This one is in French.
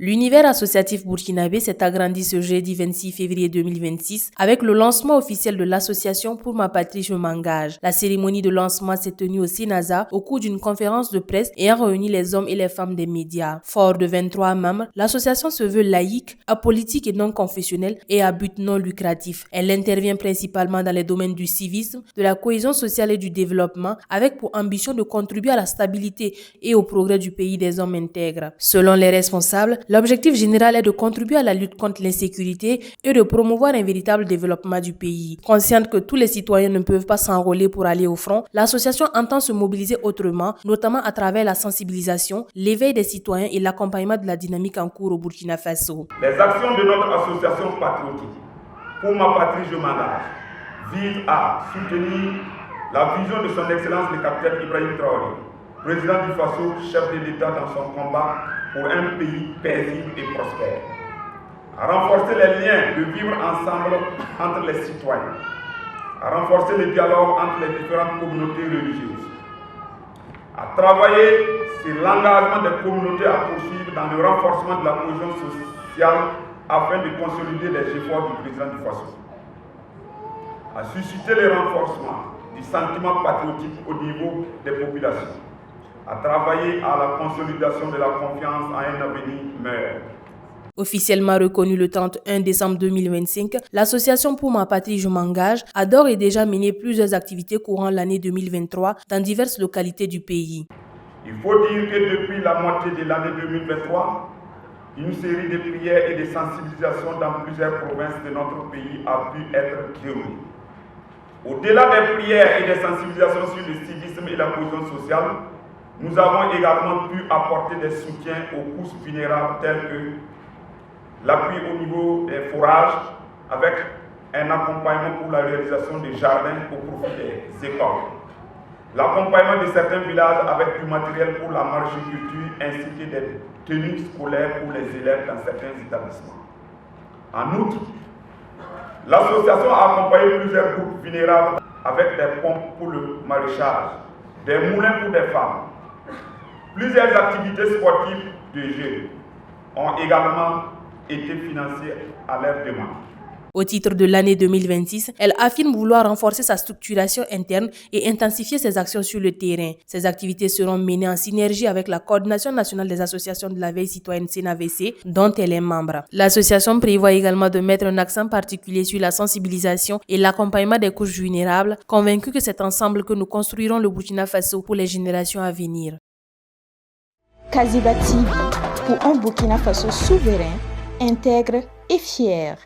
L'univers associatif burkinabé s'est agrandi ce jeudi 26 février 2026 avec le lancement officiel de l'association Pour ma patrie, je m'engage. La cérémonie de lancement s'est tenue au Sénaza au cours d'une conférence de presse ayant réuni les hommes et les femmes des médias. Fort de 23 membres, l'association se veut laïque, apolitique et non confessionnelle et à but non lucratif. Elle intervient principalement dans les domaines du civisme, de la cohésion sociale et du développement avec pour ambition de contribuer à la stabilité et au progrès du pays des hommes intègres. Selon les responsables, l'objectif général est de contribuer à la lutte contre l'insécurité et de promouvoir un véritable développement du pays. Consciente que tous les citoyens ne peuvent pas s'enrôler pour aller au front, l'association entend se mobiliser autrement, notamment à travers la sensibilisation, l'éveil des citoyens et l'accompagnement de la dynamique en cours au Burkina Faso. Les actions de notre association patriotique, Pour ma patrie, je m'engage, visent à soutenir la vision de son Excellence le capitaine Ibrahim Traoré, président du Faso, chef de l'État dans son combat pour un pays paisible et prospère, à renforcer les liens de vivre ensemble entre les citoyens, à renforcer le dialogue entre les différentes communautés religieuses, à travailler sur l'engagement des communautés à poursuivre dans le renforcement de la cohésion sociale afin de consolider les efforts du président du Faso, à susciter le renforcement du sentiment patriotique au niveau des populations, à travailler à la consolidation de la confiance en un avenir meilleur. Officiellement reconnue le 31 décembre 2025, l'association Pour ma patrie, je m'engage a d'ores et déjà mené plusieurs activités courant l'année 2023 dans diverses localités du pays. Il faut dire que depuis la moitié de l'année 2023, une série de prières et de sensibilisations dans plusieurs provinces de notre pays a pu être déroulée. Au-delà des prières et des sensibilisations sur le civisme et la cohésion sociale, nous avons également pu apporter des soutiens aux couches vulnérables tels que l'appui au niveau des forages avec un accompagnement pour la réalisation des jardins au profit des écoles, l'accompagnement de certains villages avec du matériel pour la mariculture ainsi que des tenues scolaires pour les élèves dans certains établissements. En outre, l'association a accompagné plusieurs groupes vulnérables avec des pompes pour le maraîchage, des moulins pour des femmes. Plusieurs activités sportives de jeunes ont également été financées à leur demande. Au titre de l'année 2026, elle affirme vouloir renforcer sa structuration interne et intensifier ses actions sur le terrain. Ces activités seront menées en synergie avec la Coordination nationale des associations de la veille citoyenne CNAVC, dont elle est membre. L'association prévoit également de mettre un accent particulier sur la sensibilisation et l'accompagnement des couches vulnérables, convaincue que c'est ensemble que nous construirons le Burkina Faso pour les générations à venir. Kaziba TV, pour un Burkina Faso souverain, intègre et fier.